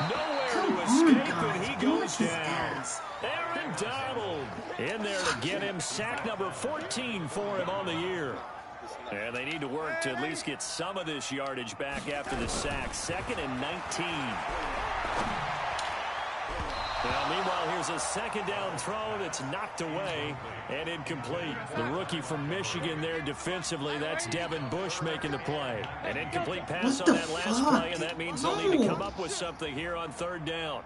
Nowhere to escape, and he goes down. Aaron Donald in there to get him. Sack number 14 for him on the year. And they need to work to at least get some of this yardage back after the sack. 2nd and 19. Now, meanwhile, here's a second down throw that's knocked away and incomplete. The rookie from Michigan there defensively. That's Devin Bush making the play. An incomplete pass on that last play, and that means they'll need to come up with something here on 3rd down.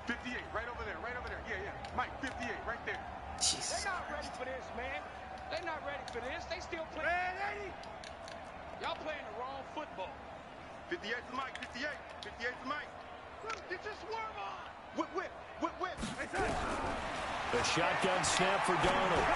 58, right over there, right over there. Yeah. Mike, 58, right there. Jesus. They're not ready for this, man. They're not ready for this. They still playing. Y'all playing the wrong football. 58 to Mike, 58. 58 to Mike. Get your swerve on. Whip. The shotgun snap for Darnold.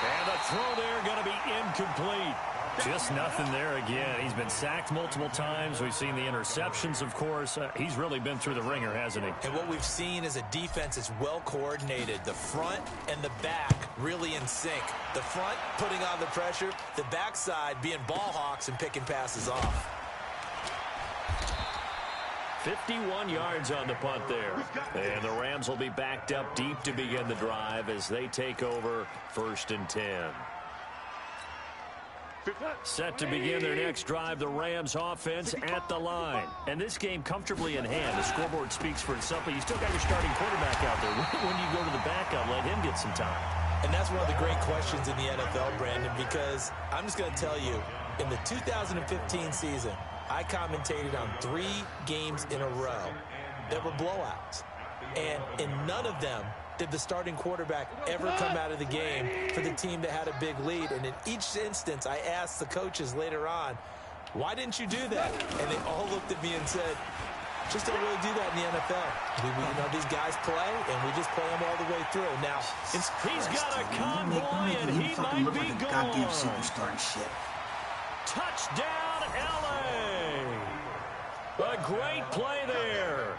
And the throw there going to be incomplete. Just nothing there again. He's been sacked multiple times. We've seen the interceptions, of course. He's really been through the ringer, hasn't he? And what we've seen is a defense that's well coordinated. The front and the back really in sync. The front putting on the pressure. The backside being ball hawks and picking passes off. 51 yards on the punt there. And the Rams will be backed up deep to begin the drive as they take over 1st and 10. Set to begin their next drive, the Rams offense at the line. And this game comfortably in hand. The scoreboard speaks for itself, but you still got your starting quarterback out there. When do you go to the backup, let him get some time? And that's one of the great questions in the NFL, Brandon, because I'm just going to tell you, in the 2015 season, I commentated on 3 games in a row that were blowouts. And in none of them did the starting quarterback ever come out of the game for the team that had a big lead. And in each instance, I asked the coaches later on, why didn't you do that? And they all looked at me and said, Just don't really do that in the NFL. These guys play, and we just play them all the way through. Now, he's got a convoy, and he might be like a gone. goddamn superstar and shit. Touchdown, L.A. A great play there.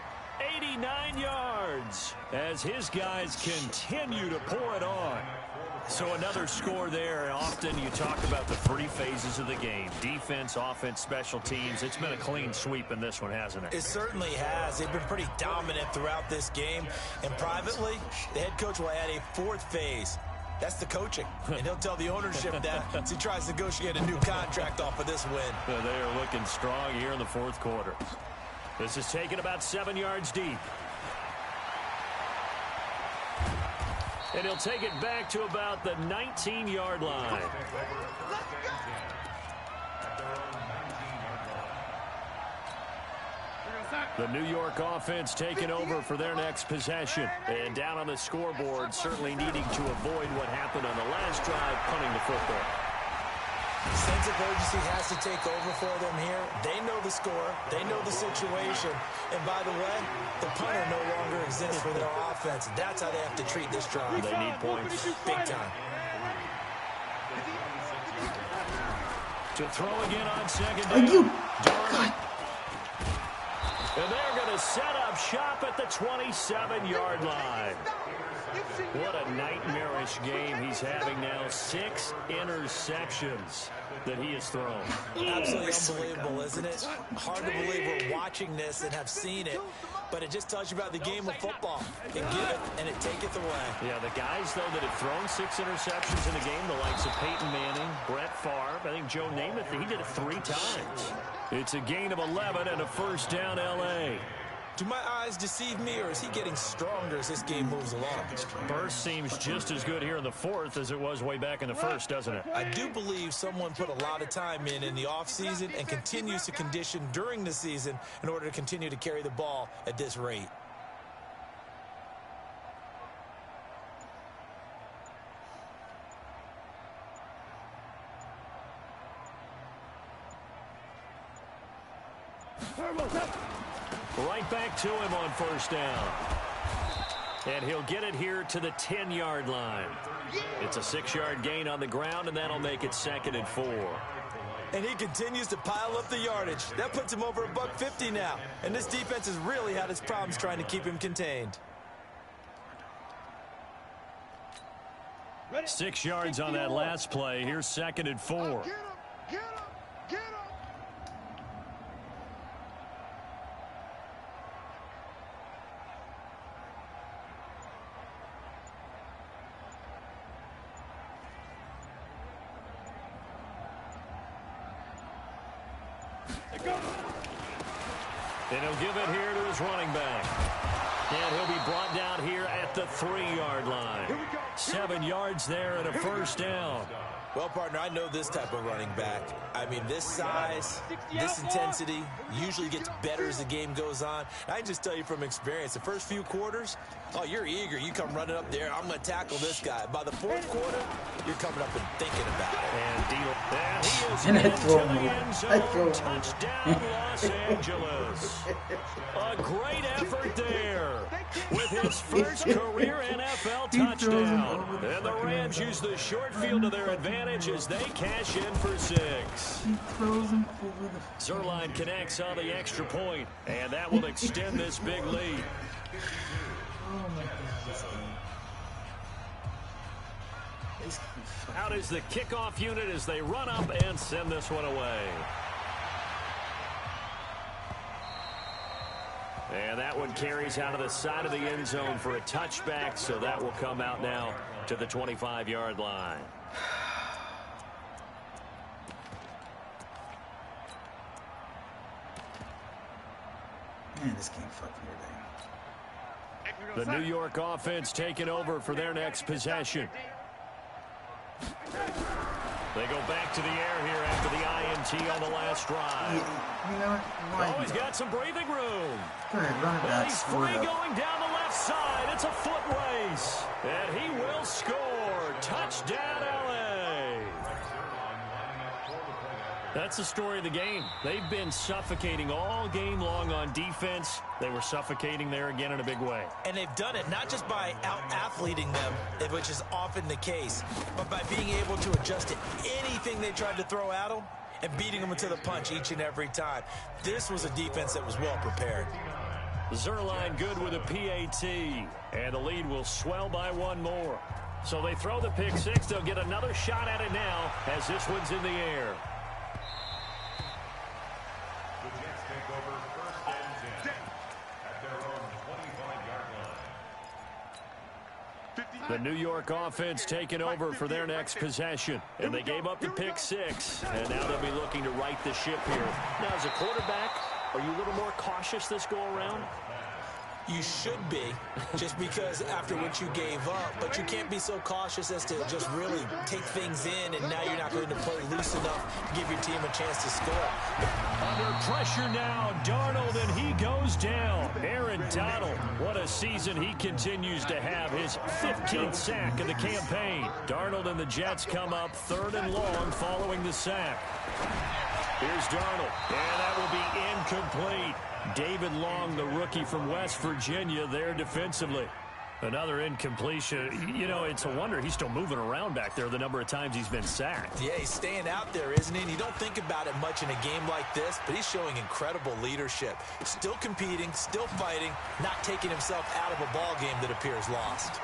89 yards as his guys continue to pour it on. So another score there, and often you talk about the three phases of the game. Defense, offense, special teams. It's been a clean sweep in this one, hasn't it? It certainly has. They've been pretty dominant throughout this game. And privately, the head coach will add a fourth phase. That's the coaching. And he'll tell the ownership that as he tries to negotiate a new contract off of this win. They are looking strong here in the fourth quarter. This is taken about 7 yards deep. And he'll take it back to about the 19-yard line. The New York offense taking over for their next possession. And down on the scoreboard, certainly needing to avoid what happened on the last drive, punting the football. Sense of urgency has to take over for them here. They know the score. They know the situation. And by the way, the punter no longer exists for their offense. That's how they have to treat this drive. They need points. Big time. To throw again on second down. God. And they're going to set up shop at the 27-yard line. What a nightmarish game he's having now. 6 interceptions that he has thrown. Absolutely unbelievable, isn't it? Hard to believe we're watching this and have seen it, but it just tells you about the game of football. It giveth and it taketh away. Yeah, the guys, though, that have thrown 6 interceptions in a game, the likes of Peyton Manning, Brett Favre, I think Joe Namath, he did it 3 times. It's a gain of 11 and a first down, L.A. Do my eyes deceive me, or is he getting stronger as this game moves along? Burst seems just as good here in the fourth as it was way back in the first, doesn't it? I do believe someone put a lot of time in the offseason and continues to condition during the season in order to continue to carry the ball at this rate. Right back to him on first down. And he'll get it here to the 10-yard line. It's a 6-yard gain on the ground, and that'll make it 2nd and 4. And he continues to pile up the yardage. That puts him over $150 now. And this defense has really had its problems trying to keep him contained. 6 yards on that last play. Here's 2nd and 4. And he'll give it here to his running back. And he'll be brought down here at the 3-yard line. 7 yards there and a first down. Well, partner, I know this type of running back. I mean, this size, this intensity usually gets better as the game goes on. I can just tell you from experience, the first few quarters, oh, you're eager. You come running up there, I'm going to tackle this guy. By the fourth quarter, you're coming up and thinking about it. And he is And I into throw the him. end zone. I throw him. Touchdown, Los Angeles. A great effort there with his first career NFL touchdown. And the Rams use the short field to their advantage as they cash in for 6. He throws him over the... Zerline connects on the extra point, and that will extend this big lead. Oh my God, this game. Out is the kickoff unit as they run up and send this one away. And that one carries out of the side of the end zone for a touchback, so that will come out now to the 25-yard line. Man, this game fucked me today. The New York offense taking over for their next possession. They go back to the air here after the INT on the last drive. You know what? Oh, he's got some breathing room. Go ahead, run it Well, back. he's Score free it up. going down the left side. It's a foot race. And he will score. Touchdown, L.A. That's the story of the game. They've been suffocating all game long on defense. They were suffocating there again in a big way. And they've done it not just by out-athleting them, which is often the case, but by being able to adjust to anything they tried to throw at them and beating them to the punch each and every time. This was a defense that was well prepared. Zerline good with a PAT, and the lead will swell by one more. So they throw the pick six. They'll get another shot at it now as this one's in the air. The Jets take over first and 10 at their own 25-yard line. The New York offense taking over for their next possession. And they gave up the pick six, and now they'll be looking to right the ship here. Now, as a quarterback, are you a little more cautious this go-around? You should be, just because after what you gave up, but you can't be so cautious as to just really take things in, and now you're not going to play loose enough to give your team a chance to score. Under pressure now, Darnold, and he goes down. Aaron Donald, what a season he continues to have. His 15th sack of the campaign. Darnold and the Jets come up 3rd and long following the sack. Here's Darnold, and that will be incomplete. David Long, the rookie from West Virginia, there defensively. Another incompletion. You know, it's a wonder he's still moving around back there the number of times he's been sacked. Yeah, he's staying out there, isn't he? And you don't think about it much in a game like this, but he's showing incredible leadership. Still competing, still fighting, not taking himself out of a ball game that appears lost.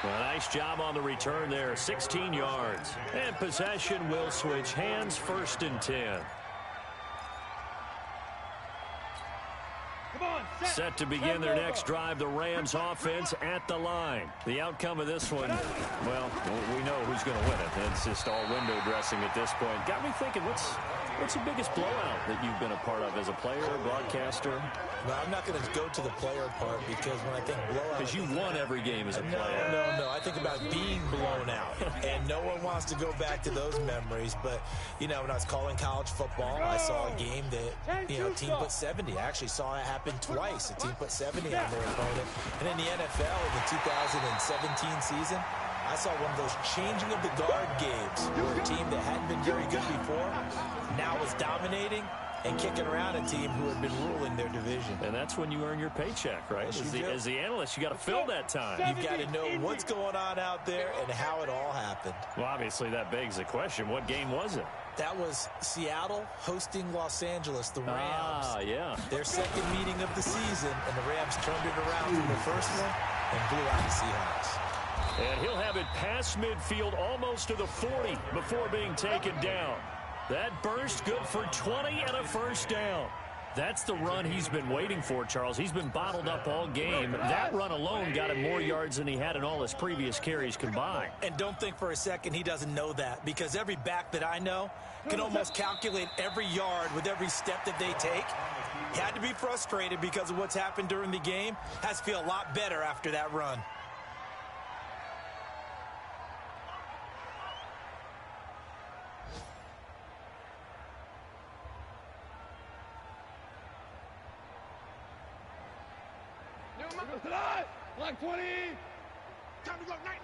Well, nice job on the return there, 16 yards. And possession will switch hands, 1st and 10. Set to begin their next drive, the Rams offense at the line. The outcome of this one, well, we know who's going to win it. It's just all window dressing at this point. Got me thinking, what's the biggest blowout that you've been a part of as a player, broadcaster? Well, I'm not going to go to the player part because when I think blowout... Because you won every game as a player. No. I think about being blown out. And no one wants to go back to those memories. But, you know, when I was calling college football, I saw a game that, you know, a team put 70. I actually saw it happen twice. A team put 70 on their opponent. And in the NFL in the 2017 season, I saw one of those changing of the guard games where a team that hadn't been very good before now was dominating and kicking around a team who had been ruling their division. And that's when you earn your paycheck, right? As the analyst, you got to fill that time. You've got to know what's going on out there and how it all happened. Well, obviously, that begs the question, what game was it? That was Seattle hosting Los Angeles, the Rams. Ah, yeah. Their second meeting of the season, and the Rams turned it around from the first one and blew out the Seahawks. And he'll have it past midfield, almost to the 40 before being taken down. That burst good for 20 and a 1st down. That's the run he's been waiting for, Charles. He's been bottled up all game. That run alone got him more yards than he had in all his previous carries combined. And don't think for a second he doesn't know that, because every back that I know can almost calculate every yard with every step that they take. He had to be frustrated because of what's happened during the game. Has to feel a lot better after that run. Black 20. Time to go. Night.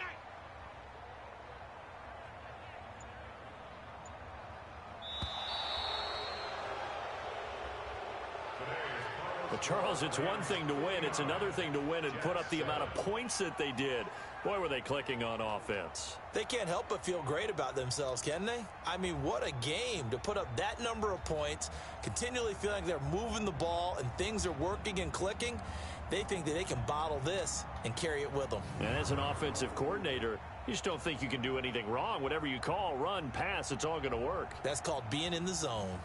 But, Charles, it's one thing to win. It's another thing to win and put up the amount of points that they did. Boy, were they clicking on offense. They can't help but feel great about themselves, can they? I mean, what a game to put up that number of points, continually feeling like they're moving the ball and things are working and clicking. They think that they can bottle this and carry it with them. And as an offensive coordinator, you just don't think you can do anything wrong. Whatever you call, run, pass, it's all going to work. That's called being in the zone.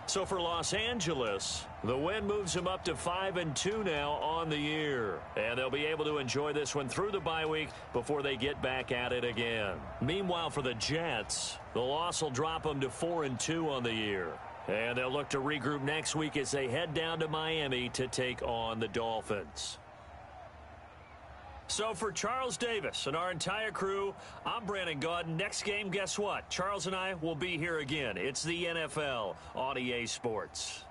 So for Los Angeles, the win moves them up to 5-2 now on the year. And they'll be able to enjoy this one through the bye week before they get back at it again. Meanwhile, for the Jets, the loss will drop them to 4-2 on the year. And they'll look to regroup next week as they head down to Miami to take on the Dolphins. So for Charles Davis and our entire crew, I'm Brandon Gaudin. Next game, guess what? Charles and I will be here again. It's the NFL on EA Sports.